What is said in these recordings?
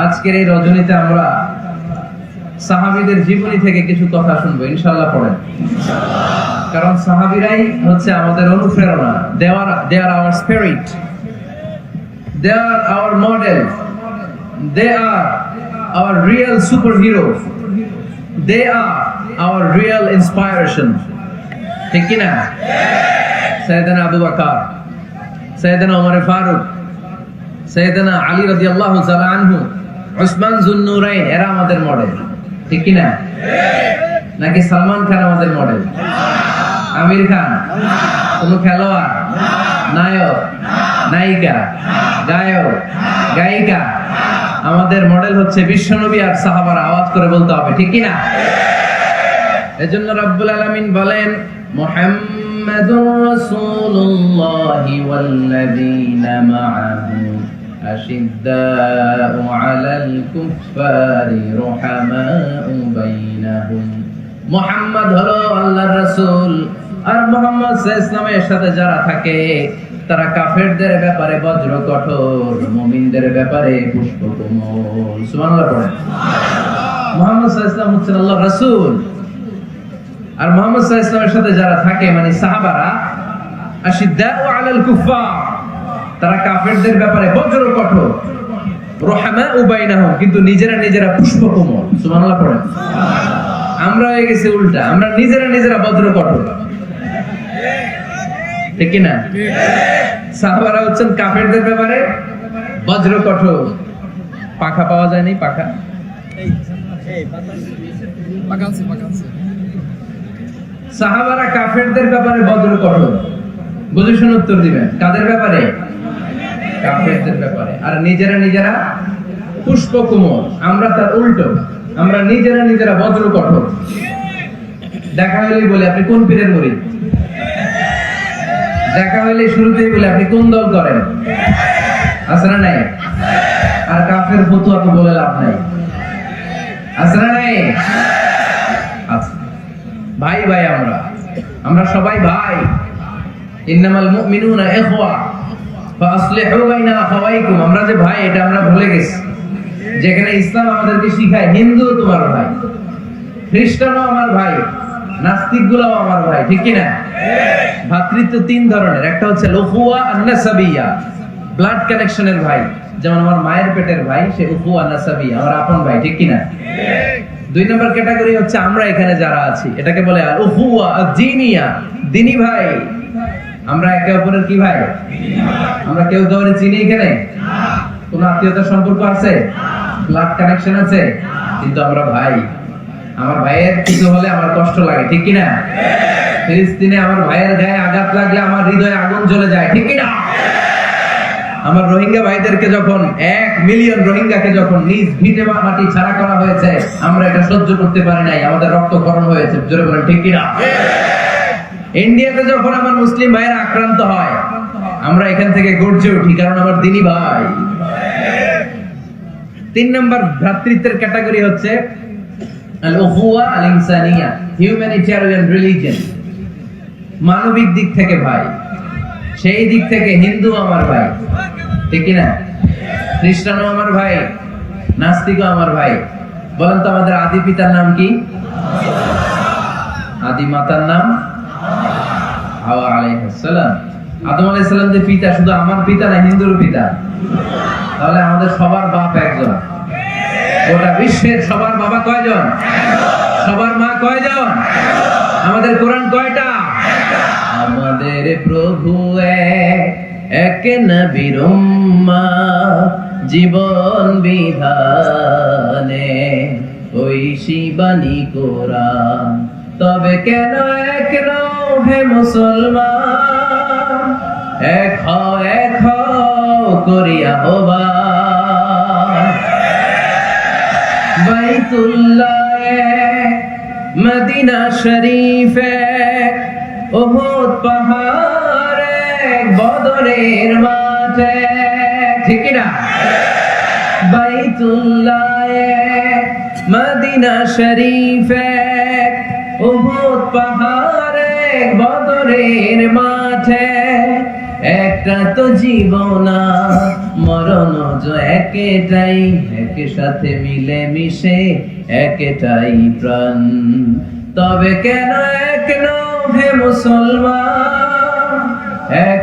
আজকের এই রজনীতে আমরা সাহাবীদের জীবনী থেকে কিছু কথা শুনবো, ইনশাআল্লাহ। পড়েন কারণ সাহাবীরাই হচ্ছে আমাদের অনুপ্রেরণা। they are our spirit, they are our model, they are our real superheroes, they are our real inspiration, ঠিক কি না? সাইয়েদনা আবু বকর, সাইয়েদনা ওমর ফারুক, সাইয়েদনা আলী রাদিয়াল্লাহু তাআলা আনহু, উসমান যুন্নুরাইন, এরা আমাদের মডেল, ঠিক কি না? নাকি সালমান খান আমাদের মডেল? আমির খান? কোন খেলোয়াড়, নায়ক, নায়িকা, গায়ক, গায়িকা? আমাদের মডেল হচ্ছে বিশ্বনবী আর সাহাবারা। আওয়াজ করে বলতে হবে, ঠিক কি না? এজন্য রব্বুল আলামিন বলেন, মুহাম্মাদুর রাসূলুল্লাহি ওয়াল্লাযীনা মাআহু আশিদ্দাউ আলাল কুফফারি রুহামাউ বাইনাহুম। মুহাম্মদ হলো আল্লাহর রাসূল, আর মুহাম্মদ সাল্লাল্লাহু আলাইহি ওয়াসাল্লামের সাথে যারা থাকে তারা কাফেরদের ব্যাপারে বজ্র কঠোর, মুমিনদের ব্যাপারে পুষ্পকোমল। সুবহানাল্লাহ পড়েন। মুহাম্মদ সাল্লাল্লাহু আলাইহি ওয়াসাল্লাম হচ্ছেন আল্লাহর রাসূল, আর মুহাম্মদ সাল্লাল্লাহু আলাইহি ওয়াসাল্লামের সাথে যারা থাকে মানে সাহাবারা, আশিদ্দাউ আলাল কুফফার, তারা কাফেরদের ব্যাপারে বজ্র কঠোর, রুহামাউ বাইনাহুম, কিন্তু নিজেরা পুষ্পকোমল। সুবহানাল্লাহ পড়েন। আমরা হয়ে গেছে উল্টা, আমরা নিজেরা বজ্র কঠোর, ঠিক কি না? সাহাবারা হচ্ছেন কাফেরদের ব্যাপারে বজ্র কঠোর। পাখা পাওয়া যায়নি? পাখা সাহাবারা কাফেরদের ব্যাপারে বজ্র কঠোর। বুঝে শুনে উত্তর দিবেন, কাদের ব্যাপারে? কাফেরদের ব্যাপারে। আর নিজেরা পুষ্পকোমল। আমরা তার উল্টো, আমরা নিজেরা বজ্র কঠোর। দেখা হলেই বলে আপনি কোন পীরের মুরিদ, দেখা হলে শুরুতেই বলে আপনি কোন দল করেন, আছে না নাই? আর কাফের ফতুয়া তো বলে লাভ নাই, আছে না নাই? আচ্ছা ভাই, আমরা সবাই ভাই। ইন্নামাল মুমিনুনা ইখওয়া ফাসলিহু বাইনা আখাওয়াইকুম। আমরা যে ভাই, এটা আমরা ভুলে গেছি। যেখানে ইসলাম আমাদেরকে শিখায় হিন্দু তোমার ভাই, খ্রিস্টানও আমার ভাই, নাস্তিকগুলোও আমার ভাই, ঠিক কি না? ভাতৃত্ব তিন ধরনের। একটা হচ্ছে উখুয়া আন-নাসাবিয়া, ব্লাড কানেকশনের ভাই, যেমন আমার মায়ের পেটের ভাই, সে উখুয়া নাসাবিয়া, আমার আপন ভাই, ঠিক কি না? দুই নম্বর ক্যাটাগরি হচ্ছে আমরা এখানে যারা আছি, এটাকে বলে আল উখুয়া আদ-দীনিয়া, দ্বীনি ভাই। আমরা একে অপরের কি ভাই? আমরা কেউ কাউকে চিনি এখানে? কোন আত্মীয়তার সম্পর্ক আছে? ব্লাড কানেকশন আছে? কিন্তু আমরা ভাই। আমার ভাইয়ের কিছু হলে আমার কষ্ট লাগে, ঠিক কি না? ফিলিস্তিনে আমার ভাইয়ের গায়ে আঘাত লাগলে আমার হৃদয়ে আগুন জ্বলে যায়, ঠিক কি না? আমার রোহিঙ্গা ভাইদেরকে যখন 1 মিলিয়ন রোহিঙ্গাকে যখন নিজ ভিটে মাটি ছাড়া করা হয়েছে, আমরা এটা সহ্য করতে পারি নাই, আমাদের রক্তক্ষরণ হয়েছে। জোরে বলেন, ঠিক কি না? ইন্ডিয়াতে যখন আমার মুসলিম ভাইয়েরা আক্রান্ত হয়, আমরা এখান থেকে গর্জে উঠি, কারণ আমার দ্বীনি ভাই। 3 নম্বর ভ্রাতৃত্বের ক্যাটাগরি হচ্ছে আল-উখুয়া আল-ইনসানিয়া, হিউম্যানিটেরিয়ান রিলিজিয়ন, মানবিক দিক থেকে ভাই। সেই দিক থেকে হিন্দু আমার ভাই, ঠিক কি না? খ্রিস্টানও আমার ভাই, নাস্তিকও আমার ভাই। বলেন তো আমাদের আদি পিতার নাম কি? আদি মাতার নাম হাওয়া আলাইহিস সালাম। আদম আলাইহিস সালাম যে পিতা, শুধু আমার পিতা না, হিন্দুর পিতা। তাহলে আমাদের সবার বাপ একজন। গোটা বিশ্বের সবার বাবা কয়জন? সবার মা কয়জন? আমাদের কোরআন কয়টা? আমাদের প্রভু এক নবীর উম্মত, জীবন বিধানে ওই শিবানী কোরআন। তবে কেন এক নও হে মুসলমান, এক হও করিয়া আহ্বান। বাইতুল্লাহ মদিনা শরীফে, উহুদ পাহাড়ে, বদরের মাঠে, ঠিক না? বাইতুল্লাহ মদিনা শরীফে, উহুদ পাহাড়ে, বদরের মাঠে, এক একটা তো জীবন মরণ যে একটাই, একসাথে মিলে মিশে একটাই প্রাণ। তবে কেন এক নও হে মুসলমান, এক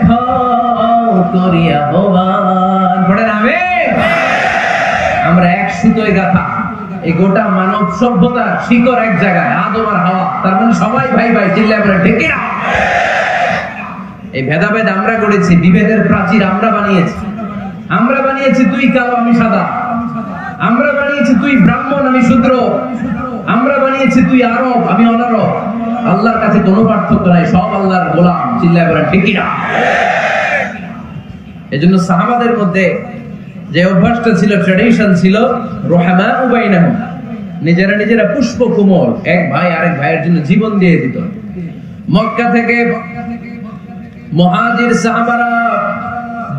হও করি আহ্বান। পড়েন আমিন। আমরা এক সুতোয় গাঁথা, এই গোটা মানব সভ্যতার শিকড় এক জায়গায়, আদম আর হাওয়া। তার মানে সবাই ভাই ভাই, চিল্লায় বলেন ঠিক কিনা? এই ভেদাভেদ আমরা করেছি, বিভেদের প্রাচীর আমরা বানিয়েছি তুই কালো আমি সাদা, আমরা বানিয়েছি তুই ব্রাহ্মণ আমি শূদ্র, আমরা বানিয়েছি তুই আরব আমি অনারব। আল্লাহর কাছে কোনো পার্থক্য নাই, সব আল্লাহর গোলাম, চিল্লায় বলেন ঠিক কিনা? এজন্য সাহাবাদের মধ্যে যে অভ্যাসটা ছিল, ট্র্যাডিশন ছিল, রহমাউ বাইনাহুম, নিজেরা পুষ্প কোমল, এক ভাই আরেক ভাইয়ের জন্য জীবন দিয়ে দিত। মক্কা থেকে মুহাজির সাহাবারা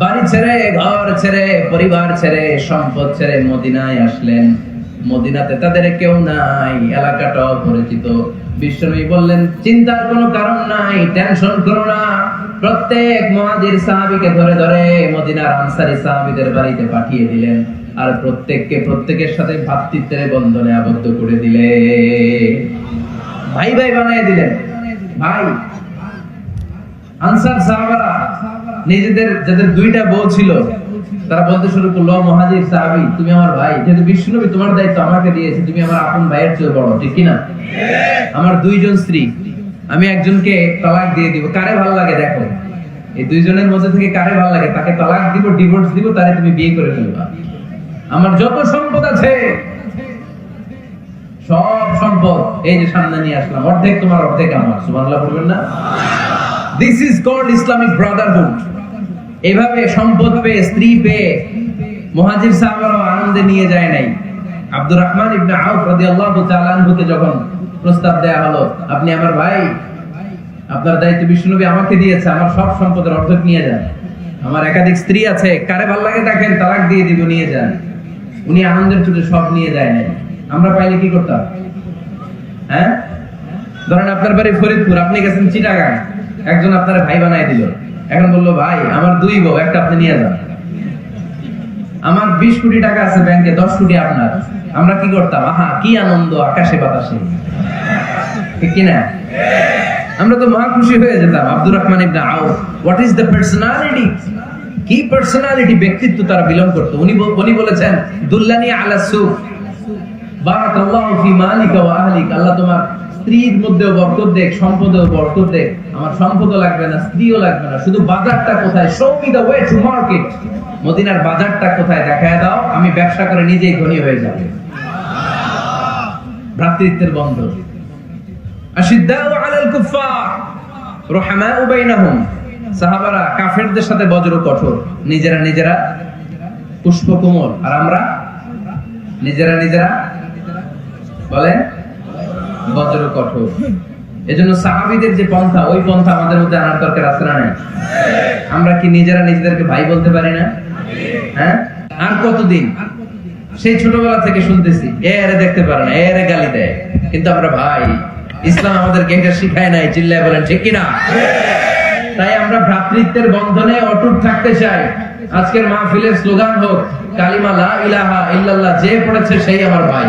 বাড়ি ছেড়ে, ঘর ছেড়ে, পরিবার ছেড়ে, সম্পদ ছেড়ে মদিনায় আসলেন। মদিনাতে তাদের কেউ নাই, এলাকাটা অপরিচিত। বিশ্বনবী বললেন, চিন্তার কোনো কারণ নাই, টেনশন করো না। প্রত্যেক মুহাজির সাহাবীকে ধরে ধরে মদিনার আনসারী সাহাবীদের বাড়িতে পাঠিয়ে দিলেন, আর প্রত্যেকের সাথে ভ্রাতৃত্বের বন্ধনে আবদ্ধ করে দিলেন, ভাই ভাই বানিয়ে দিলেন। ভাই আনসার সাহাবারা নিজেদের, যাদের দুইটা বউ ছিল, তারা বলতে শুরু করলো, মুহাজির সাহাবী তুমি আমার ভাই, যেহেতু বিশ্বনবী তোমার দায়িত্ব আমাকে দিয়েছে, তুমি আমার আপন ভাইয়ের চেয়ে বড়, ঠিক কিনা? আমার দুইজন স্ত্রী, আমি একজনকে তালাক দিয়ে দিব, কারে ভালো লাগে দেখো, এই দুইজনের মধ্যে থেকে কারে ভালো লাগে তাকে তালাক দিব, ডিভোর্স দিব, তারে তুমি বিয়ে করে ফেলবা। আমার যত সম্পদ আছে সব সম্পদ এই যে সামনে নিয়ে আসলাম, অর্ধেক তোমার অর্ধেক আমার। সুবহানাল্লাহ বলবেন না? This is called Islamic brotherhood. এভাবে সম্পদ পেয়ে, স্ত্রী পেয়ে মুহাজির সাহাবারা আনন্দে নিয়ে যায় নাই। আব্দুর রহমান ইবনে আউফ রাদিয়াল্লাহু তাআলা আনহুকে যখন প্রস্তাব দেয়া হলো, আপনি আমার ভাই, আপনার দায়িত্ব বিশ্বনবী আমাকে দিয়েছে, আমার সব সম্পদের অর্ধেক নিয়ে যান, আমার একাধিক স্ত্রী আছে, কারে ভালো লাগে দেখেন তালাক দিয়ে দিব, নিয়ে যান। উনি আনন্দের চোটে সব নিয়ে যায় নাই। আমরা পাইলে কি করতাম? হ্যাঁ, ধরেন আপনার বাড়ি ফরিদপুর, আপনি গেছেন চিটাগাং, একজন আপনার ভাই বানায় দিল, এখন বললো ভাই আমার দুই বউ, একটা আপনি নিয়ে যান। আমার 20 কোটি টাকা আছে ব্যাংকে, 10 কোটি আপনার। আমরা কি করতাম? আহা কি আনন্দ, আকাশে বাতাসে, ঠিক কিনা? আমরা তো মহা খুশি হয়ে যেতাম। আব্দুর রহমান ইবনে আউফ, হোয়াট ইজ দ্য পার্সোনালিটি, কি পার্সোনালিটি, ব্যক্তিত্ব তারা বিলং করতো। উনি বলেছেন, দুল্লানি আলা সুক বারাকাল্লাহু ফি মালিকা ওয়া আহলিক, আল্লাহ তোমার স্ত্রীর মধ্যেও বরকত দেখ, সম্পদেও বরকত দেখ। আমার সম্পদও লাগবে না, স্ত্রীও লাগবে না, শুধু বাজারটা কোথায়, show me the way to market, মদিনার বাজারটা কোথায় দেখায় দাও, আমি ব্যবসা করে নিজেই ধনী হয়ে যাব। ভ্রাতৃত্বের বন্ধন। আশিদ্দাউ আলাল কুফার রহমাউ বাইনাহুম, সাহাবারা কাফেরদের সাথে বজ্র কঠোর, নিজেরা পুষ্প কোমল, আর আমরা নিজেরা বলেন বজ্র কঠোর। এজন্য সাহাবীদের যে পন্থা, ওই পন্থা আমাদের মধ্যে আনার দরকার আছে না নাই? আমরা কি নিজেদেরকে ভাই বলতে পারি না? হ্যাঁ, আর কতদিন? সেই ছোটবেলা থেকে শুনতেছি, এরে দেখতে পারে না, এরে গালি দেয়, কিন্তু আমরা ভাই। ইসলাম আমাদেরকে এটা শিখায় নাই, চিল্লায় বলেন ঠিক কিনা? তাই আমরা ভ্রাতৃত্বের বন্ধনে অটুট থাকতে চাই। আজকের মাহফিলের স্লোগান হোক, কালিমা লা ইলাহা ইল্লাল্লাহ, যে পড়েছে সেই আমার ভাই।